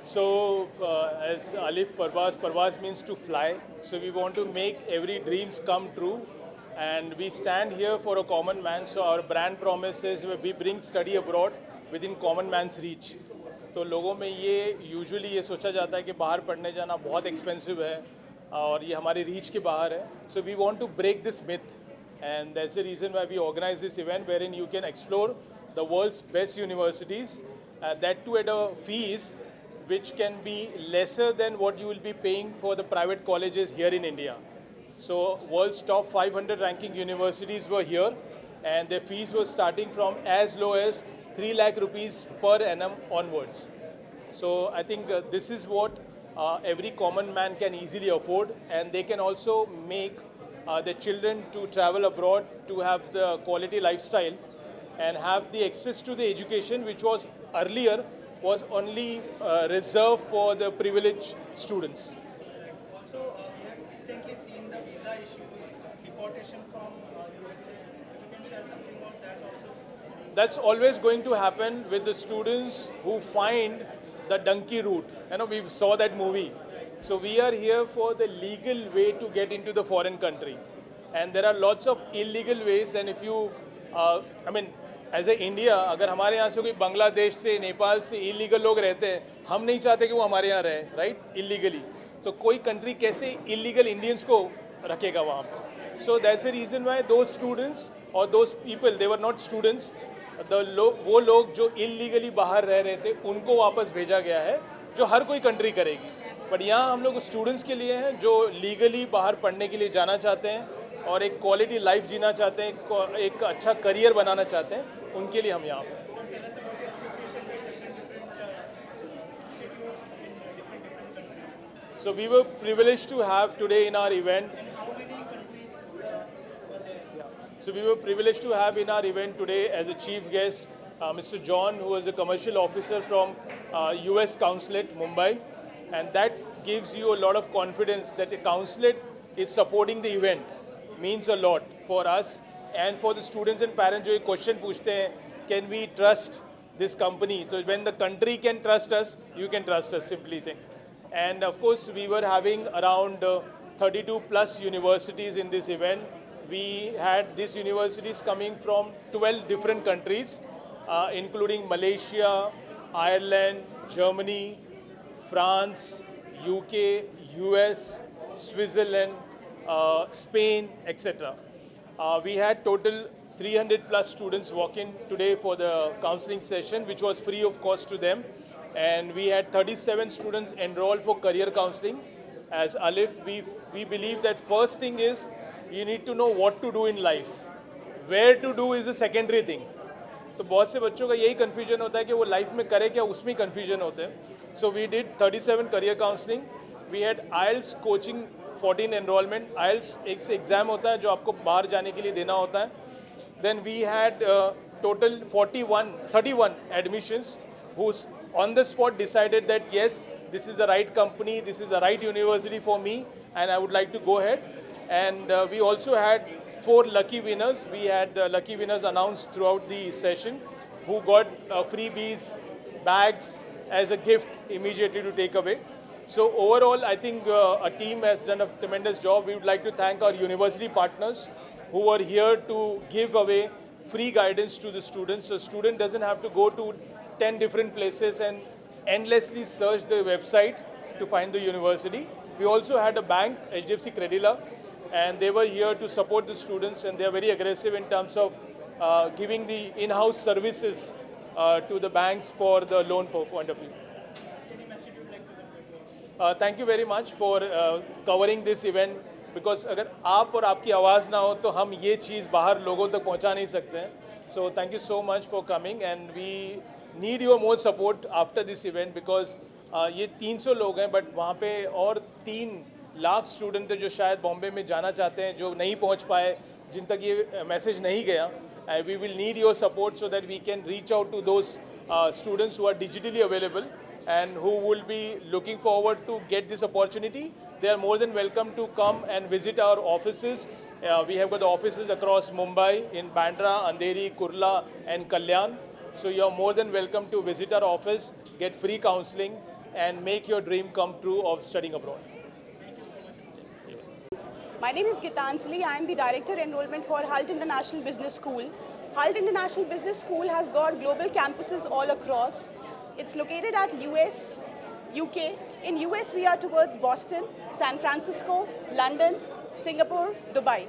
So, as Alif Parvaz means to fly. So we want to make every dreams come true, and we stand here for a common man. So our brand promise is we bring study abroad within common man's reach. तो लोगों में ये usually ये सोचा जाता है कि बाहर पढ़ने जाना बहुत एक्सपेंसिव है और ये हमारे रीच के बाहर है. So we want to break this myth, and that's the reason why we organize this event wherein you can explore the world's best universities, that too at a fees which can be lesser than what you will be paying for the private colleges here in India. So world's top 500 ranking universities were here, and their fees were starting from as low as 3 lakh rupees per annum onwards. So I think this is what every common man can easily afford, and they can also make their children to travel abroad to have the quality lifestyle and have the access to the education which was earlier was only reserved for the privileged students. Also, we have recently seen the visa issues, deportation from USA. If you can share something about that also. That's always going to happen with the students who find the donkey route. You know, we saw that movie. So we are here for the legal way to get into the foreign country. And there are lots of illegal ways, and if you, as a India, अगर हमारे यहाँ से कोई बांग्लादेश से, नेपाल से illegal लोग रहते हैं, हम नहीं चाहते कि वो हमारे यहाँ रहे, राइट, इलीगली. तो कोई कंट्री कैसे इलीगल इंडियंस को रखेगा वहाँ पर? So that's the reason why दो स्टूडेंट्स और those people, they were not students, वो लोग जो इलीगली बाहर रह रहे थे उनको वापस भेजा गया है, जो हर कोई कंट्री करेगी. बट यहाँ हम लोग स्टूडेंट्स के लिए हैं जो लीगली बाहर पढ़ने के लिए जाना चाहते हैं और एक क्वालिटी लाइफ जीना चाहते हैं, एक अच्छा करियर बनाना चाहते हैं, उनके लिए हम यहाँ पे हैं. So we were privileged to have today in our event. So we were privileged to have in our event today as a chief guest Mr. John, who is a commercial officer from US Consulate, Mumbai. And that gives you a lot of confidence that a consulate is supporting the event. Means a lot for us and for the students and parents जो एक question पूछते हैं, can we trust this company? So when the country can trust us, you can trust us, simply thing. And of course, we were having around 32 plus universities in this event. We had these universities coming from 12 different countries, including Malaysia, Ireland, Germany, France, UK, US, Switzerland, Spain, etc. We had total 300 plus students walk in today for the counseling session, which was free of cost to them. And we had 37 students enrolled for career counseling. As Alif, we believe that first thing is you need to know what to do in life. Where to do is a secondary thing. तो बहुत से बच्चों का यही confusion होता है कि वो लाइफ में करे क्या, उसमें कन्फ्यूजन होते हैं. So we did 37 career counseling. We had IELTS coaching 14 enrollment. IELTS एक एग्ज़ाम होता है जो आपको बाहर जाने के लिए देना होता है. Then we had total 31 admissions who's on the spot decided that yes, this is the right company, this is the right university for me, and I would like to go ahead. And we also had 4 lucky winners. We had lucky winners announced throughout the session who got freebies, bags as a gift immediately to take away. So overall, I think our team has done a tremendous job. We would like to thank our university partners who are here to give away free guidance to the students. So student doesn't have to go to 10 different places and endlessly search the website to find the university. We also had a bank, HDFC Credila, and they were here to support the students, and they are very aggressive in terms of giving the in-house services to the banks for the loan point of view. Thank you very much for covering this event, because अगर आप और आपकी आवाज़ ना हो तो हम ये चीज़ बाहर लोगों तक पहुंचा नहीं सकते हैं. So thank you so much for coming, and we need your more support after this event, because ये 300 लोग हैं, बट वहाँ पे और 3 लाख स्टूडेंट हैं जो शायद बॉम्बे में जाना चाहते हैं, जो नहीं पहुँच पाए, जिन तक ये मैसेज नहीं गया. We will need your support so that we can reach out to those students who are digitally available and who will be looking forward to get this opportunity. They are more than welcome to come and visit our offices. We have got the offices across Mumbai, in Bandra, Andheri, Kurla and Kalyan. So you are more than welcome to visit our office, get free counseling and make your dream come true of studying abroad. My name is Gitanjali. I am the Director Enrollment for HALT International Business School. HALT International Business School has got global campuses all across. It's located at US, UK. In US, we are towards Boston, San Francisco, London, Singapore, Dubai.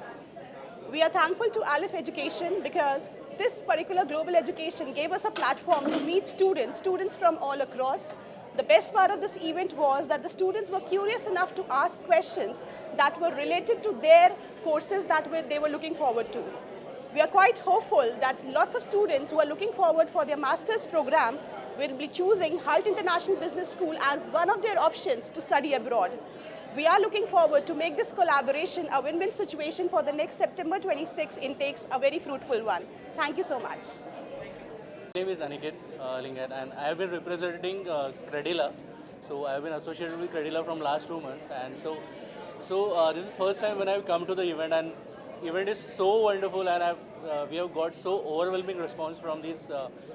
We are thankful to Alif Education because this particular global education gave us a platform to meet students from all across. The best part of this event was that the students were curious enough to ask questions that were related to their courses that they were looking forward to. We are quite hopeful that lots of students who are looking forward for their master's program will be choosing HALT International Business School as one of their options to study abroad. We are looking forward to make this collaboration a win-win situation for the next September 26 intakes, a very fruitful one. Thank you so much. My name is Aniket Lingat, and I have been representing Credila. So I have been associated with Credila from last 2 months, and so this is first time when I have come to the event, and event is so wonderful, and we have got so overwhelming response from this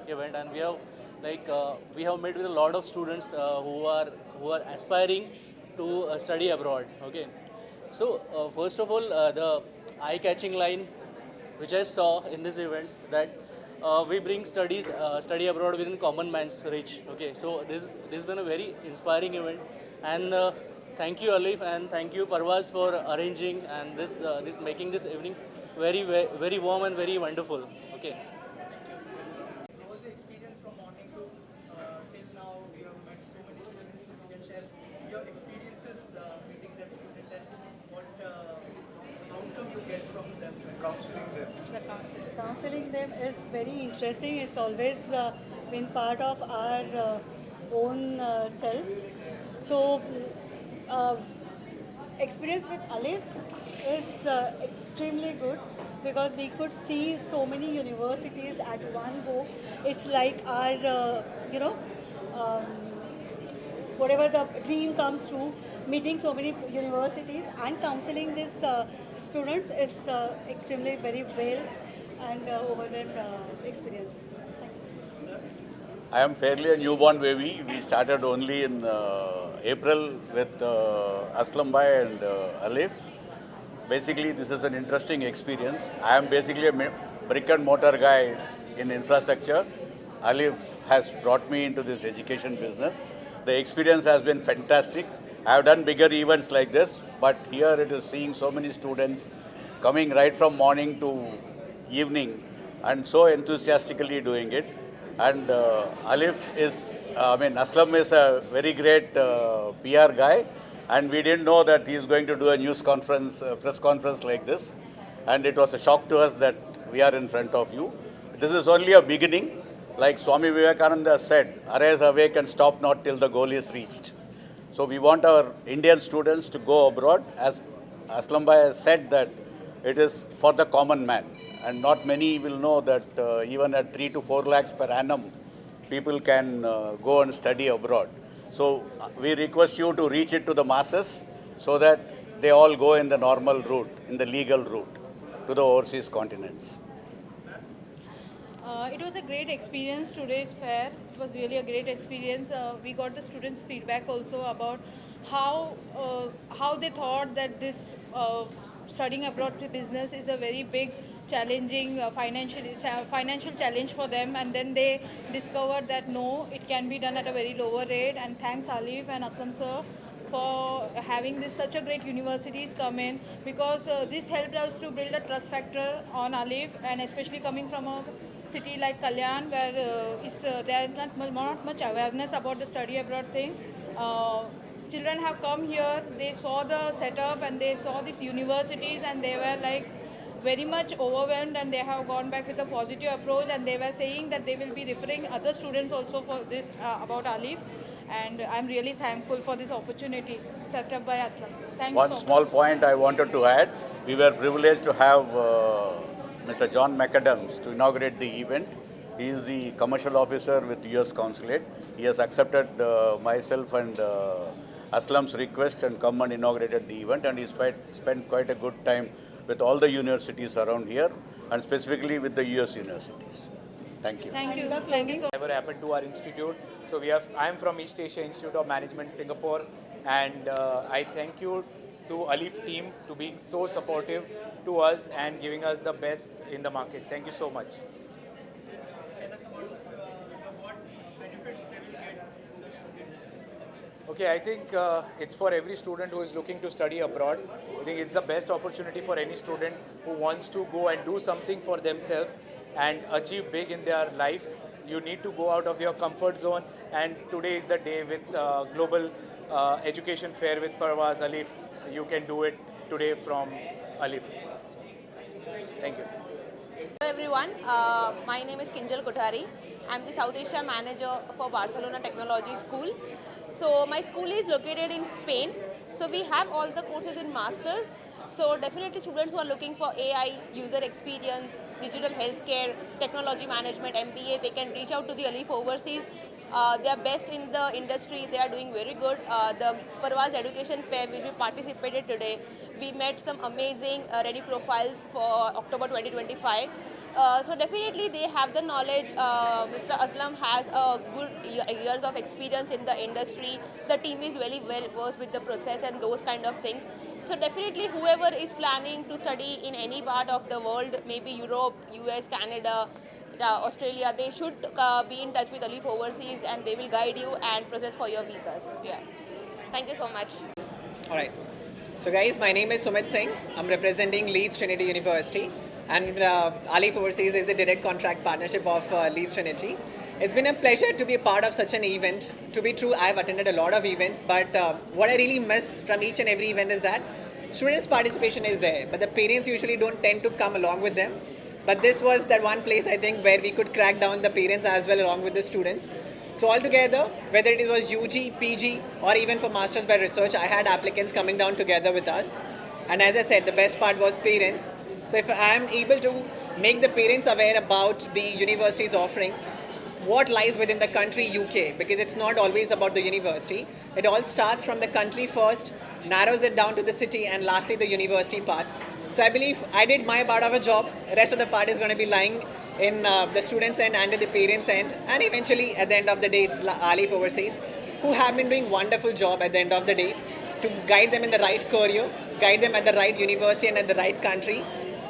event, and we have met with a lot of students who are aspiring to study abroad. Okay, so first of all, the eye-catching line which I saw in this event, that we bring study abroad within common man's reach. Okay, so this has been a very inspiring event, and thank you Alif and thank you Parvaz for arranging and this making this evening very warm and very wonderful. Okay. How was your experience from morning to till now? You have met so many students. You can share your experience Counseling them is very interesting. It's always been part of our own self. So, uh, experience with Alif is extremely good because we could see so many universities at one go. It's like our, um, whatever the dream comes true, meeting so many universities and counseling these students is extremely very well and overwhelmed experience. Thank you. I am fairly a newborn baby. We started only in April with Aslam Bhai and Alif. Basically, this is an interesting experience. I am basically a brick and mortar guy in infrastructure. Alif has brought me into this education business. The experience has been fantastic. I have done bigger events like this, but here it is seeing so many students coming right from morning to evening and so enthusiastically doing it. And Alif is, Aslam is a very great PR guy, and we didn't know that he is going to do a news conference, press conference like this. And it was a shock to us that we are in front of you. This is only a beginning. Like Swami Vivekananda said, arise, awake and stop not till the goal is reached. So we want our Indian students to go abroad. As Aslam Bhai has said that it is for the common man. And not many will know that even at 3 to 4 lakhs per annum, people can go and study abroad. So we request you to reach it to the masses so that they all go in the normal route, in the legal route, to the overseas continents. It was a great experience, today's fair. It was really a great experience. We got the students' feedback also about how they thought that this studying abroad to business is a very big challenging financial challenge for them, and then they discovered that no, it can be done at a very lower rate. And thanks Alif and Aslam sir for having this such a great universities come in, because this helped us to build a trust factor on Alif, and especially coming from a city like Kalyan where there is not much awareness about the study abroad thing. Children have come here, they saw the setup and they saw these universities, and they were like very much overwhelmed, and they have gone back with a positive approach, and they were saying that they will be referring other students also for this about Alif. And I'm really thankful for this opportunity set up by Aslam. Thank you. One small point I wanted to add. We were privileged to have Mr. John McAdams to inaugurate the event. He is the commercial officer with US Consulate. He has accepted myself and Aslam's request and come and inaugurated the event, and he spent quite a good time with all the universities around here, and specifically with the US universities. Thank you. Thank you. Thank you so Never happened to our institute. So I am from East Asia Institute of Management, Singapore, and I thank you to Alif team to being so supportive to us and giving us the best in the market. Thank you so much. Tell us about what benefits they will get to the students. Okay, I think it's for every student who is looking to study abroad. I think it's the best opportunity for any student who wants to go and do something for themselves and achieve big in their life. You need to go out of your comfort zone, and today is the day with Global Education Fair with Parvaz Alif. You can do it today from Alif. Thank you. Hello everyone, my name is Kinjal Kothari. I'm the South Asia Manager for Barcelona Technology School. So my school is located in Spain. So we have all the courses in Masters. So definitely students who are looking for AI, user experience, digital healthcare, technology management, MBA, they can reach out to the Alif Overseas. They are best in the industry, they are doing very good. The Parvaz Education Fair which we participated today, we met some amazing ready profiles for October 2025. So definitely they have the knowledge. Mr. Aslam has a good years of experience in the industry. The team is very well versed with the process and those kind of things. So definitely whoever is planning to study in any part of the world, maybe Europe, US, Canada, Australia, they should be in touch with Alif Overseas, and they will guide you and process for your visas. Yeah. Thank you so much. All right. So guys, my name is Sumit Singh. I'm representing Leeds Trinity University, and Alif Overseas is the direct contract partnership of Leeds Trinity. It's been a pleasure to be a part of such an event. To be true, I've attended a lot of events, but what I really miss from each and every event is that students' participation is there, but the parents usually don't tend to come along with them. But this was that one place I think where we could crack down the parents as well along with the students. So altogether, whether it was UG, PG or even for Masters by Research, I had applicants coming down together with us. And as I said, the best part was parents. So if I am able to make the parents aware about the university's offering, what lies within the country UK, because it's not always about the university. It all starts from the country first, narrows it down to the city, and lastly the university part. So I believe I did my part of a job. The rest of the part is going to be lying in the students' end and the parents' end. And eventually, at the end of the day, it's Alif Overseas, who have been doing wonderful job at the end of the day to guide them in the right career, guide them at the right university and at the right country.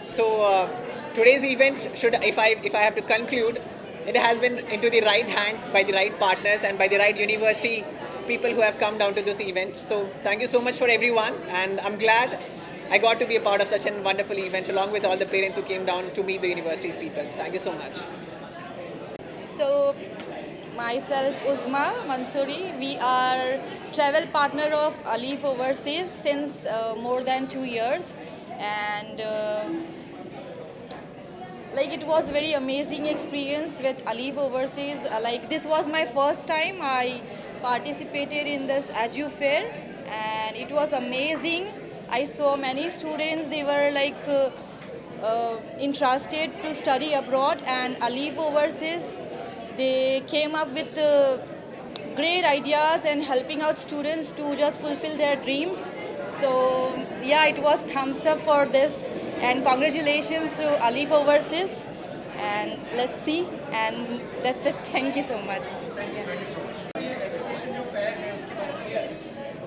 So today's event, if I have to conclude, it has been into the right hands by the right partners and by the right university people who have come down to this event. So thank you so much for everyone, and I'm glad I got to be a part of such a wonderful event along with all the parents who came down to meet the university's people. Thank you so much. So, myself, Uzma Mansoori, we are travel partner of Alif Overseas since more than 2 years, and like it was very amazing experience with Alif Overseas. Like this was my first time I participated in this Edu Fair, and it was amazing. I saw many students, they were like interested to study abroad, and Alif Overseas, they came up with great ideas and helping out students to just fulfill their dreams. So yeah, it was thumbs up for this, and congratulations to Alif Overseas, and let's see, and that's it. Thank you so much.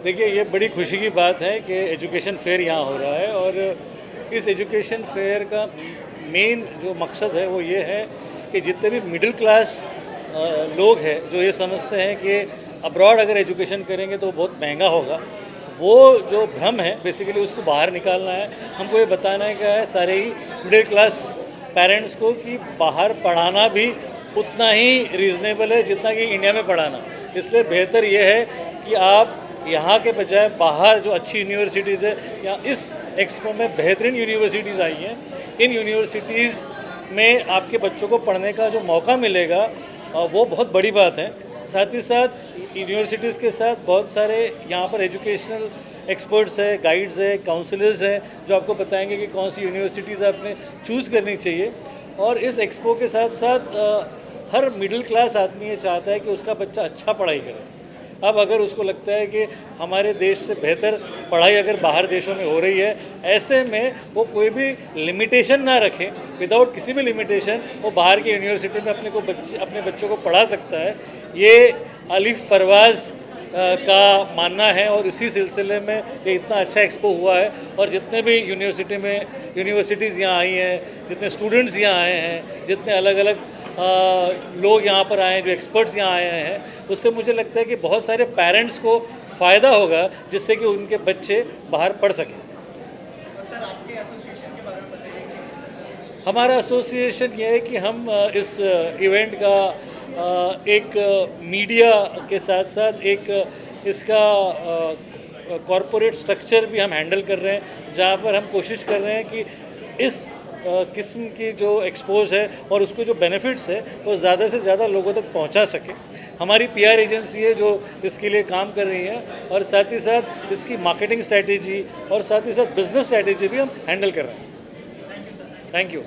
देखिए, ये बड़ी खुशी की बात है कि education fair यहाँ हो रहा है, और इस एजुकेशन फेयर का मेन जो मकसद है वो ये है कि जितने भी मिडिल क्लास लोग हैं जो ये समझते हैं कि अब्रॉड अगर एजुकेशन करेंगे तो बहुत महंगा होगा, वो जो भ्रम है बेसिकली उसको बाहर निकालना है। हमको ये बताना है सारे ही मिडिल क्लास पेरेंट्स को कि बाहर पढ़ाना भी उतना ही रीज़नेबल है जितना कि इंडिया में पढ़ाना। इसलिए बेहतर ये है कि आप यहाँ के बजाय बाहर जो अच्छी यूनिवर्सिटीज़ है, या इस एक्सपो में बेहतरीन यूनिवर्सिटीज़ आई हैं, इन यूनिवर्सिटीज़ में आपके बच्चों को पढ़ने का जो मौका मिलेगा वो बहुत बड़ी बात है। साथ ही साथ यूनिवर्सिटीज़ के साथ बहुत सारे यहाँ पर एजुकेशनल एक्सपर्ट्स है, गाइड्स है, काउंसलर्स हैं जो आपको बताएंगे कि कौन सी यूनिवर्सिटीज़ आपने चूज़ करनी चाहिए। और इस एक्सपो के साथ साथ हर मिडिल क्लास आदमी ये चाहता है कि उसका बच्चा अच्छा पढ़ाई करे। अब अगर उसको लगता है कि हमारे देश से बेहतर पढ़ाई अगर बाहर देशों में हो रही है, ऐसे में वो कोई भी लिमिटेशन ना रखे, विदाउट किसी भी लिमिटेशन वो बाहर की यूनिवर्सिटी में अपने बच्चों को पढ़ा सकता है। ये अलिफ परवाज़ का मानना है, और इसी सिलसिले में ये इतना अच्छा एक्सपो हुआ है। और जितने भी यूनिवर्सिटीज़ यहाँ आई हैं, जितने स्टूडेंट्स यहाँ आए हैं, जितने अलग अलग लोग यहाँ पर आए हैं, जो एक्सपर्ट्स यहाँ आए हैं, उससे मुझे लगता है कि बहुत सारे पेरेंट्स को फ़ायदा होगा, जिससे कि उनके बच्चे बाहर पढ़ सकें। सर, आपके एसोसिएशन के बारे में बताइए। हमारा एसोसिएशन ये है कि हम इस इवेंट का एक मीडिया के साथ साथ एक इसका कॉरपोरेट स्ट्रक्चर भी हम हैंडल कर रहे हैं, जहाँ पर हम कोशिश कर रहे हैं कि इस किस्म की जो एक्सपोज है और उसको जो बेनिफिट्स है वो ज़्यादा से ज़्यादा लोगों तक पहुंचा सके। हमारी पीआर एजेंसी है जो इसके लिए काम कर रही है, और साथ ही साथ इसकी मार्केटिंग स्ट्रैटेजी और साथ ही साथ बिजनेस स्ट्रैटेजी भी हम हैंडल कर रहे हैं। Thank you.